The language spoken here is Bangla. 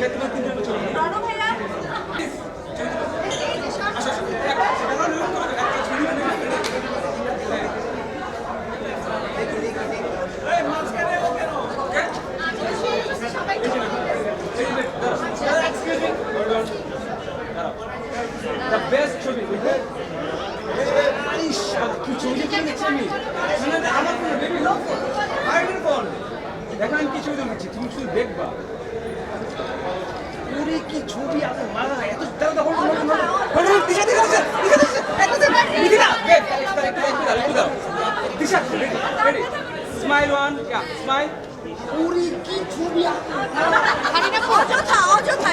তোমার তিনজন ছবি রণ ভাইয়া The best ছবি বুঝলে কি ছবি দেখছি আমি আমার ফোন বেবি লক আইডের ফোন দেখো আমি কি ছবি দেখছি তুমি শুধু দেখবা ওরে কি ছবি আছে মা এত তারা তো হলো দিশা দিশা দিশা একটু দাও দিশা রেডি স্মাইল ওয়ান স্মাইল ওরে কি ছবি আছে অযথা